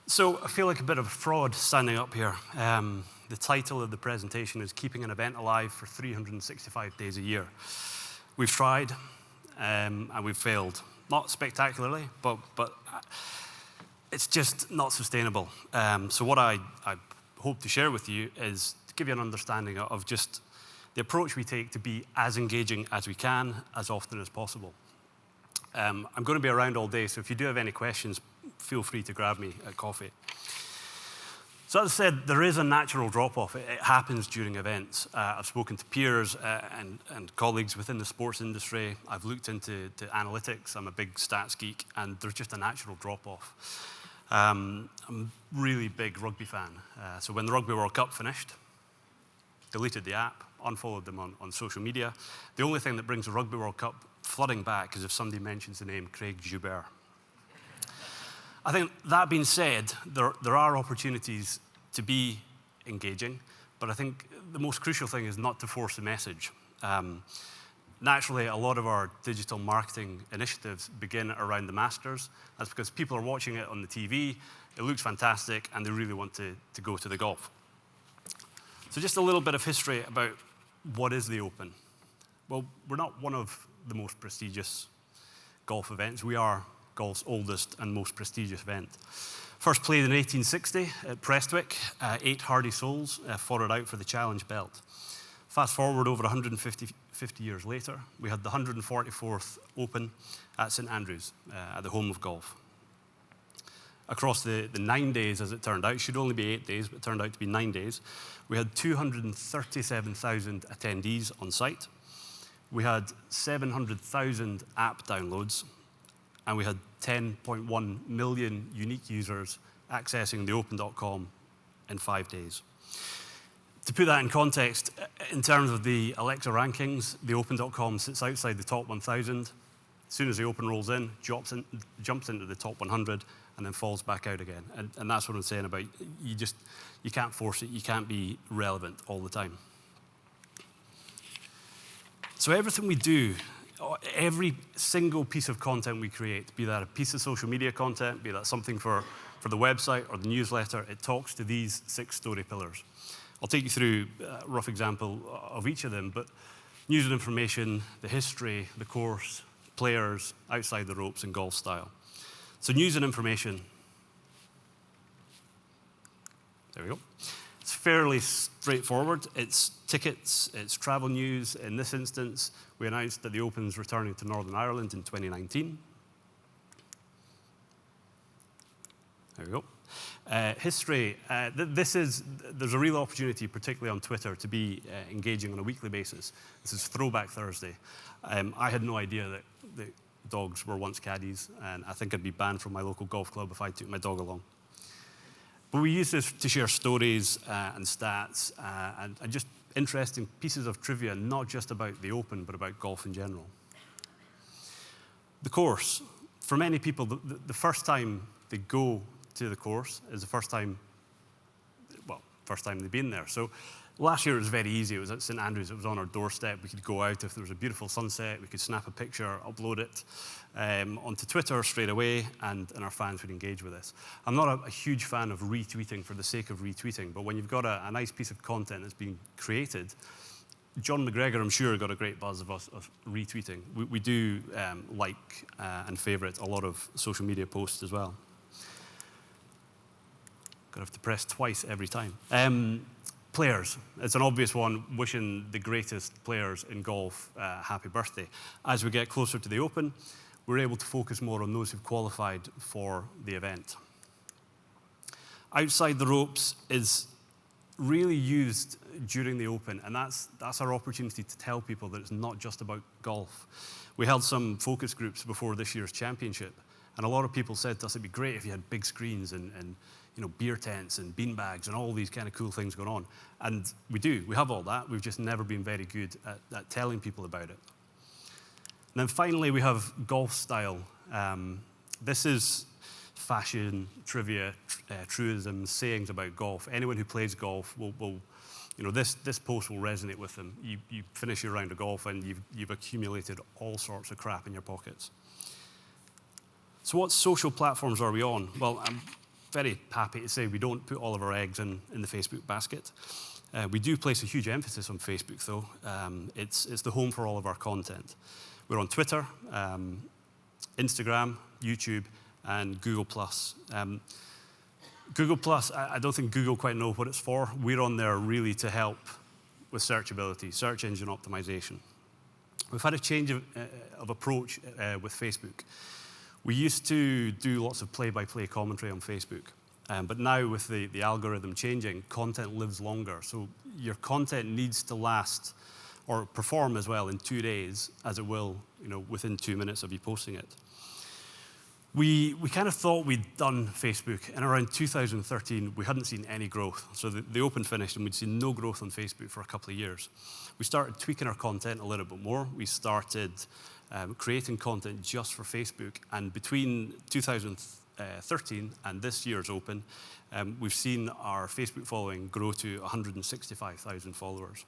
So I feel like a bit of a fraud standing up here. The title of the presentation is Keeping an Event Alive for 365 Days a Year. We've tried, and we've failed. Not spectacularly, but it's just not sustainable. So what I hope to share with you is to give you an understanding of just the approach we take to be as engaging as we can, as often as possible. I'm going to be around all day, so if you do have any questions, feel free to grab me at coffee. So as I said, there is a natural drop-off. It happens during events. I've spoken to peers and colleagues within the sports industry. I've looked into analytics. I'm a big stats geek, and there's just a natural drop-off. I'm a really big rugby fan. So when the Rugby World Cup finished, deleted the app, unfollowed them on social media. The only thing that brings the Rugby World Cup flooding back is if somebody mentions the name Craig Joubert. I think that being said, there are opportunities to be engaging, but I think the most crucial thing is not to force the message. Naturally, a lot of our digital marketing initiatives begin around the Masters. That's because people are watching it on the TV, it looks fantastic, and they really want to go to the golf. So just a little bit of history about what is the Open. Well, we're not one of the most prestigious golf events. We are golf's oldest and most prestigious event. First played in 1860 at Prestwick. 8 hardy souls fought it out for the challenge belt. Fast forward over 150 years later, we had the 144th Open at St Andrews, at the home of golf. Across the 9 days, as it turned out, it should only be 8 days, but it turned out to be 9 days, we had 237,000 attendees on site. We had 700,000 app downloads, and we had 10.1 million unique users accessing the open.com in 5 days. To put that in context, in terms of the Alexa rankings, the open.com sits outside the top 1,000. As soon as the Open rolls in, jumps into the top 100, and then falls back out again. And that's what I'm saying about you can't force it, you can't be relevant all the time. So everything we do, every single piece of content we create, be that a piece of social media content, be that something for the website or the newsletter, it talks to these 6 story pillars. I'll take you through a rough example of each of them, but news and information, the history, the course, players, outside the ropes, and golf style. So news and information. There we go. It's fairly straightforward. It's tickets, it's travel news. In this instance, we announced that the Open's returning to Northern Ireland in 2019. There we go. History. There's a real opportunity, particularly on Twitter, to be engaging on a weekly basis. This is Throwback Thursday. I had no idea that the dogs were once caddies, and I think I'd be banned from my local golf club if I took my dog along. But we use this to share stories and stats and just interesting pieces of trivia, not just about the Open, but about golf in general. The course. For many people, the first time they go to the course is the first time they've been there. So last year it was very easy. It was at St Andrews. It was on our doorstep. We could go out if there was a beautiful sunset. We could snap a picture, upload it onto Twitter straight away, and our fans would engage with us. I'm not a huge fan of retweeting for the sake of retweeting, but when you've got a nice piece of content that's being created, John McGregor, I'm sure, got a great buzz of us of retweeting. We do like and favourite a lot of social media posts as well. Gonna have to press twice every time. Players. It's an obvious one, wishing the greatest players in golf happy birthday. As we get closer to the Open, we're able to focus more on those who've qualified for the event. Outside the ropes is really used during the Open, and that's our opportunity to tell people that it's not just about golf. We held some focus groups before this year's championship, and a lot of people said to us, it'd be great if you had big screens and beer tents and bean bags and all these kind of cool things going on. And we do. We have all that. We've just never been very good at telling people about it. And then finally, we have golf style. This is fashion, trivia, truisms, sayings about golf. Anyone who plays golf will this post will resonate with them. You finish your round of golf and you've accumulated all sorts of crap in your pockets. So what social platforms are we on? Well, I'm very happy to say we don't put all of our eggs in the Facebook basket. We do place a huge emphasis on Facebook, though. It's the home for all of our content. We're on Twitter, Instagram, YouTube, and Google+. Google+, I don't think Google quite know what it's for. We're on there really to help with searchability, search engine optimization. We've had a change of approach with Facebook. We used to do lots of play-by-play commentary on Facebook, but now with the algorithm changing, content lives longer. So your content needs to last or perform as well in 2 days as it will, within 2 minutes of you posting it. We kind of thought we'd done Facebook, and around 2013, we hadn't seen any growth. So the Open finished, and we'd seen no growth on Facebook for a couple of years. We started tweaking our content a little bit more. We started creating content just for Facebook, and between 2013 and this year's Open, we've seen our Facebook following grow to 165,000 followers.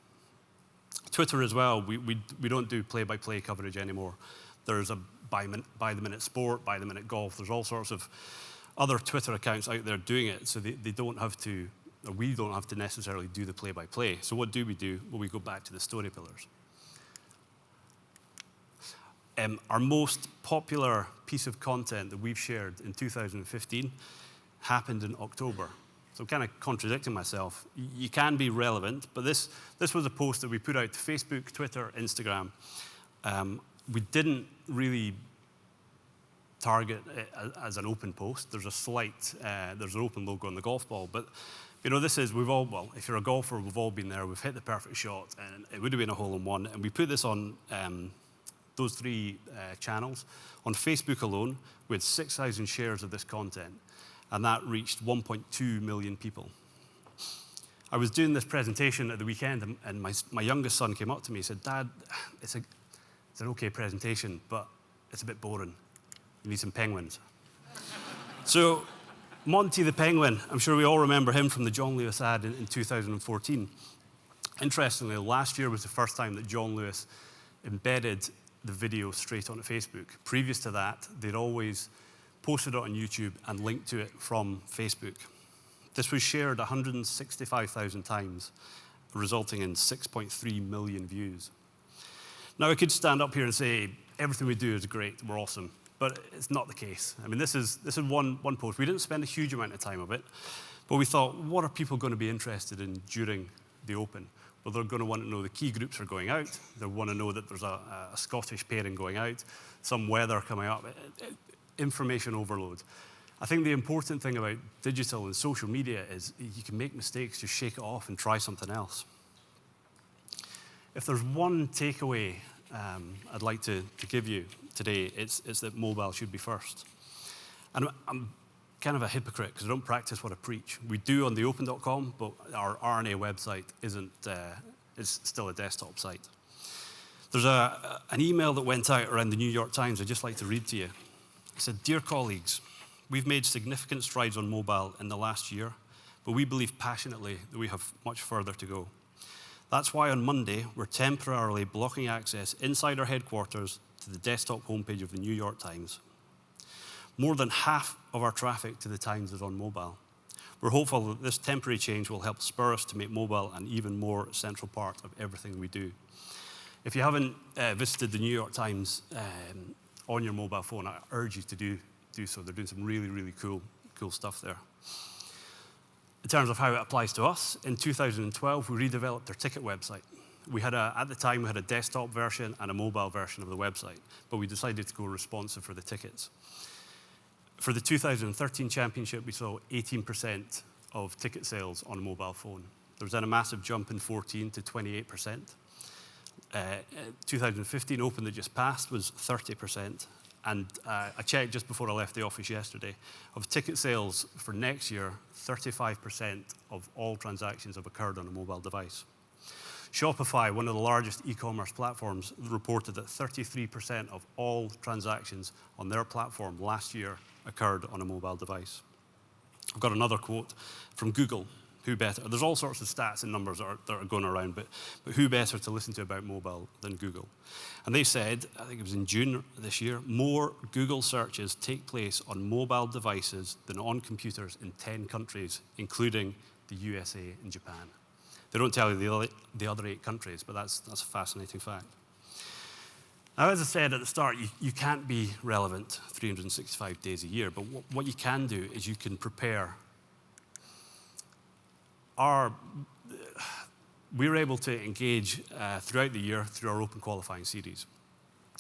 Twitter as well, we don't do play-by-play coverage anymore. There's a by-the-minute sport, by-the-minute golf. There's all sorts of other Twitter accounts out there doing it, so they don't have to, or we don't have to necessarily do the play-by-play. So what do? Well, we go back to the story pillars. Our most popular piece of content that we've shared in 2015 happened in October. So I'm kind of contradicting myself. You can be relevant, but this was a post that we put out to Facebook, Twitter, Instagram. We didn't really target it as an open post. There's there's an open logo on the golf ball, but if you're a golfer, we've all been there. We've hit the perfect shot, and it would have been a hole-in-one. And we put this on those 3 channels. On Facebook alone, we had 6,000 shares of this content, and that reached 1.2 million people. I was doing this presentation at the weekend, and my youngest son came up to me and said, "Dad, it's an okay presentation, but it's a bit boring. You need some penguins." So Monty the Penguin, I'm sure we all remember him from the John Lewis ad in 2014. Interestingly, last year was the first time that John Lewis embedded the video straight onto Facebook. Previous to that, they'd always posted it on YouTube and linked to it from Facebook. This was shared 165,000 times, resulting in 6.3 million views. Now, I could stand up here and say, everything we do is great, we're awesome, but it's not the case. I mean, this is one post. We didn't spend a huge amount of time of it, but we thought, what are people going to be interested in during the Open? Well, they're going to want to know the key groups are going out. They want to know that there's a Scottish pairing going out, some weather coming up, information overload. I think the important thing about digital and social media is you can make mistakes, just shake it off and try something else. If there's one takeaway I'd like to give you today, it's that mobile should be first. And I'm kind of a hypocrite because I don't practice what I preach. We do on theopen.com, but our R&A website is still a desktop site. There's an email that went out around the New York Times I'd just like to read to you. It said, "Dear colleagues, we've made significant strides on mobile in the last year, but we believe passionately that we have much further to go. That's why on Monday, we're temporarily blocking access inside our headquarters to the desktop homepage of the New York Times. More than half of our traffic to the Times is on mobile. We're hopeful that this temporary change will help spur us to make mobile an even more central part of everything we do." If you haven't visited the New York Times on your mobile phone, I urge you to do so. They're doing some really, really cool stuff there. In terms of how it applies to us, in 2012, we redeveloped our ticket website. At the time, we had a desktop version and a mobile version of the website, but we decided to go responsive for the tickets. For the 2013 championship, we saw 18% of ticket sales on a mobile phone. There was then a massive jump in 14 to 28%. 2015 Open that just passed was 30%. And I checked just before I left the office yesterday. Of ticket sales for next year, 35% of all transactions have occurred on a mobile device. Shopify, one of the largest e-commerce platforms, reported that 33% of all transactions on their platform last year occurred on a mobile device. I've got another quote from Google, Who better? There's all sorts of stats and numbers that are going around, but who better to listen to about mobile than Google? And they said, I think it was in June this year, more Google searches take place on mobile devices than on computers in 10 countries, including the USA and Japan. They don't tell you the other 8 countries, but that's a fascinating fact. Now, as I said at the start, you can't be relevant 365 days a year, but what you can do is you can prepare. We're able to engage throughout the year through our open qualifying series.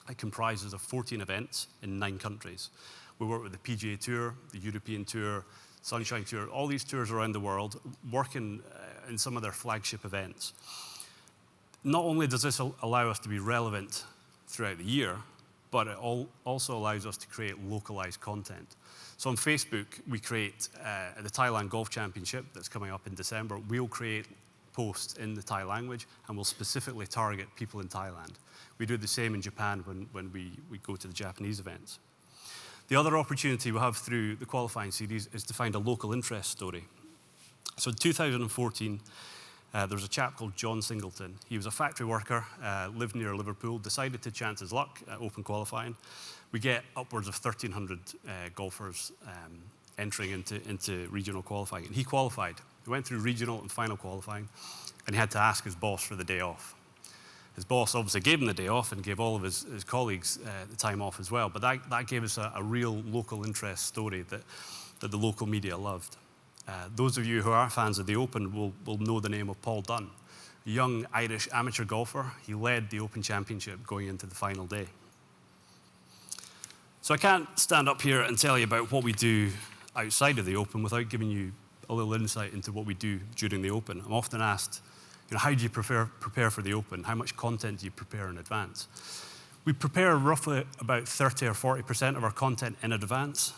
It comprises of 14 events in 9 countries. We work with the PGA Tour, the European Tour, Sunshine Tour, all these tours around the world, working in some of their flagship events. Not only does this allow us to be relevant throughout the year, but it also allows us to create localized content. So on Facebook, we create the Thailand Golf Championship that's coming up in December. We'll create posts in the Thai language, and we'll specifically target people in Thailand. We do the same in Japan when we go to the Japanese events. The other opportunity we have through the qualifying series is to find a local interest story. So in 2014, there was a chap called John Singleton. He was a factory worker, lived near Liverpool, decided to chance his luck at open qualifying. We get upwards of 1,300 golfers entering into regional qualifying. And he qualified. He went through regional and final qualifying, and he had to ask his boss for the day off. His boss obviously gave him the day off and gave all of his colleagues the time off as well. But that gave us a real local interest story that the local media loved. Those of you who are fans of the Open will know the name of Paul Dunn, a young Irish amateur golfer. He led the Open Championship going into the final day. So I can't stand up here and tell you about what we do outside of the Open without giving you a little insight into what we do during the Open. I'm often asked, how do you prepare for the Open? How much content do you prepare in advance? We prepare roughly about 30 or 40% of our content in advance,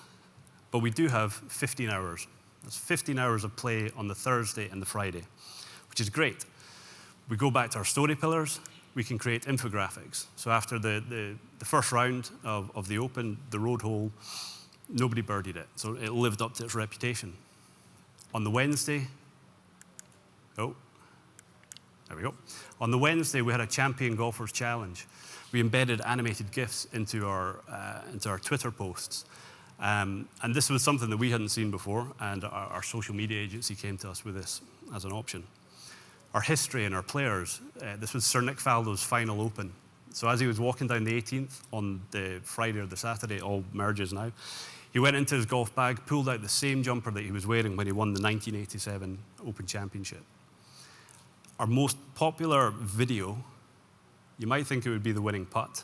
but we do have 15 hours. That's 15 hours of play on the Thursday and the Friday, which is great. We go back to our story pillars. We can create infographics. So after the first round of the Open, the road hole, nobody birdied it. So it lived up to its reputation. On the Wednesday, there we go. On the Wednesday, we had a Champion Golfers Challenge. We embedded animated GIFs into our Twitter posts. And this was something that we hadn't seen before, and our social media agency came to us with this as an option. Our history and our players, this was Sir Nick Faldo's final Open. So as he was walking down the 18th on the Friday or the Saturday, it all merges now, he went into his golf bag, pulled out the same jumper that he was wearing when he won the 1987 Open Championship. Our most popular video, you might think it would be the winning putt.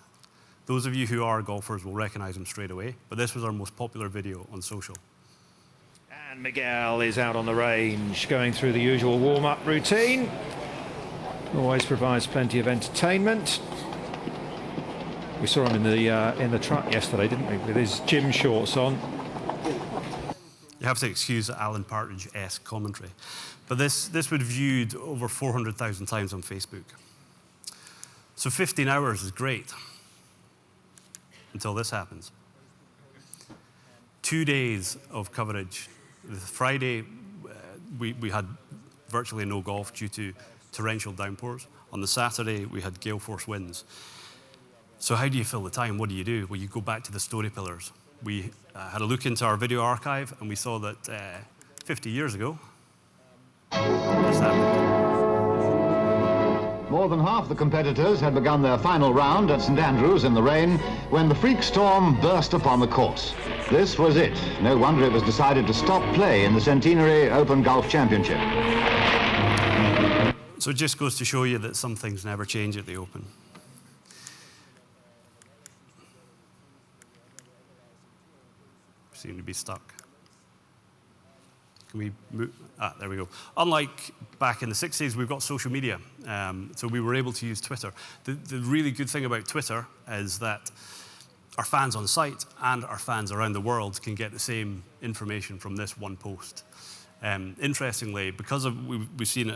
Those of you who are golfers will recognize him straight away, but this was our most popular video on social. And Miguel is out on the range, going through the usual warm-up routine. Always provides plenty of entertainment. We saw him in the truck yesterday, didn't we, with his gym shorts on. You have to excuse the Alan Partridge-esque commentary, but this was viewed over 400,000 times on Facebook. So 15 hours is great, until this happens. 2 days of coverage. The Friday, we had virtually no golf due to torrential downpours. On the Saturday, we had gale force winds. So how do you fill the time? What do you do? Well, you go back to the story pillars. We had a look into our video archive, and we saw that 50 years ago, this happened. More than half the competitors had begun their final round at St Andrews in the rain when the freak storm burst upon the course. This was it. No wonder it was decided to stop play in the Centenary Open Golf Championship. So it just goes to show you that some things never change at the Open. Seem to be stuck. Can we move? There we go. Unlike back in the 60s, we've got social media. So we were able to use Twitter. The really good thing about Twitter is that our fans on site and our fans around the world can get the same information from this one post. Interestingly, because we've seen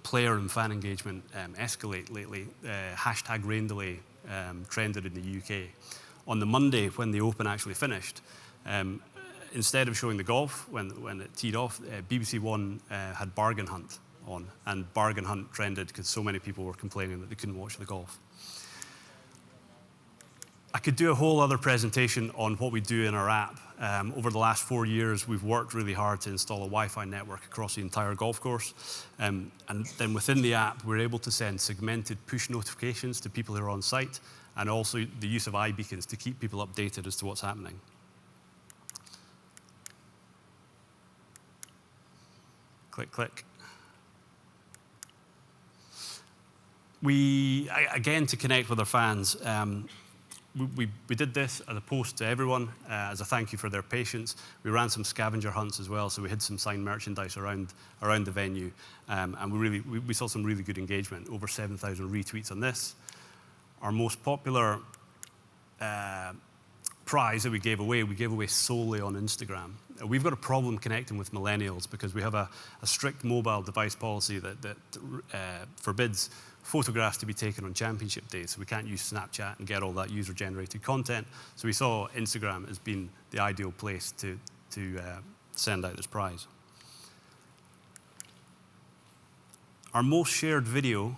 player and fan engagement escalate lately, hashtag rain delay trended in the UK. On the Monday when the Open actually finished, instead of showing the golf when it teed off, BBC One had Bargain Hunt on, and Bargain Hunt trended because so many people were complaining that they couldn't watch the golf. I could do a whole other presentation on what we do in our app. Over the last 4 years, we've worked really hard to install a Wi-Fi network across the entire golf course. And then within the app, we're able to send segmented push notifications to people who are on site, and also the use of iBeacons to keep people updated as to what's happening. Click, click. Again, to connect with our fans, we did this as a post to everyone as a thank you for their patience. We ran some scavenger hunts as well, so we had some signed merchandise around the venue, and we saw some really good engagement. Over 7,000 retweets on this. Our most popular prize that we gave away solely on Instagram. We've got a problem connecting with millennials because we have a strict mobile device policy that forbids photographs to be taken on championship days. So we can't use Snapchat and get all that user-generated content. So we saw Instagram as being the ideal place to send out this prize. Our most shared video,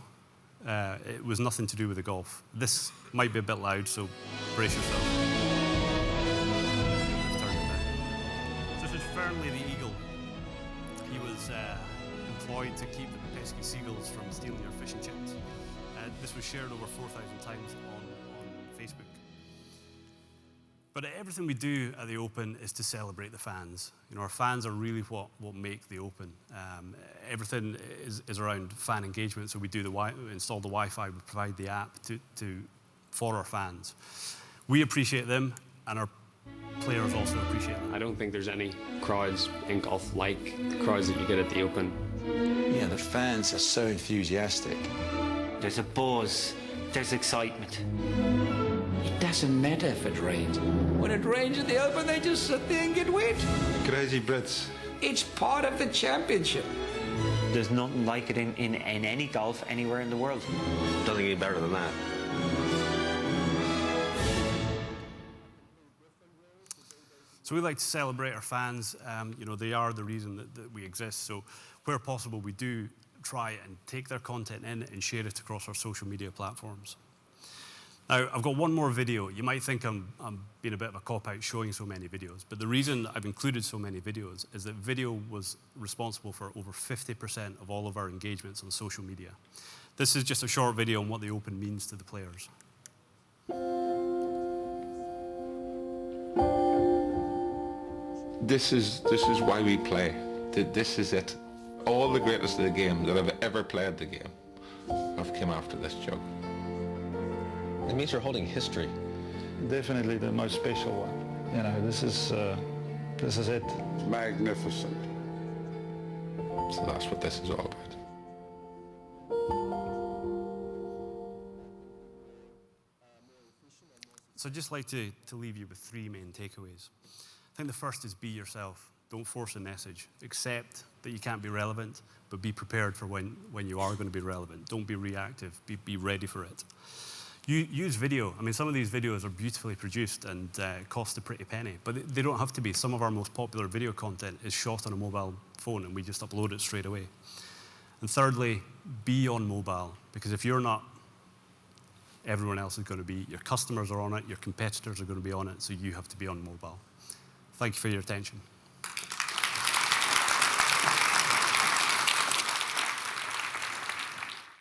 it was nothing to do with the golf. This might be a bit loud, so brace yourself. So this is Fernley the eagle. He was employed to keep the pesky seagulls from stealing your fish and chips. This was shared over 4,000 times on Facebook. But everything we do at the Open is to celebrate the fans. You know, our fans are really what make the Open. Everything is around fan engagement. So we do install the Wi-Fi, we provide the app for our fans. We appreciate them, and our players also appreciate them. I don't think there's any crowds in golf like the crowds that you get at the Open. Yeah, the fans are so enthusiastic. There's a buzz, there's excitement. It doesn't matter if it rains. When it rains at the Open, they just sit there and get wet. Crazy Brits. It's part of the championship. There's nothing like it in any golf anywhere in the world. Doesn't get better than that. So we like to celebrate our fans. You know, they are the reason that we exist. So where possible, we do try and take their content in and share it across our social media platforms. Now, I've got one more video. You might think I'm being a bit of a cop-out showing so many videos, but the reason I've included so many videos is that video was responsible for over 50% of all of our engagements on social media. This is just a short video on what the Open means to the players. This is why we play. This is it. All the greatest of the game that have ever played the game have come after this job. It means you're holding history. Definitely the most special one. You know, this is it. Magnificent. So that's what this is all about. So I'd just like to leave you with 3 main takeaways. I think the first is be yourself. Don't force a message. Accept that you can't be relevant, but be prepared for when you are going to be relevant. Don't be reactive. Be ready for it. Use video. I mean, some of these videos are beautifully produced and cost a pretty penny, but they don't have to be. Some of our most popular video content is shot on a mobile phone, and we just upload it straight away. And thirdly, be on mobile, because if you're not, everyone else is going to be. Your customers are on it, your competitors are going to be on it, so you have to be on mobile. Thank you for your attention.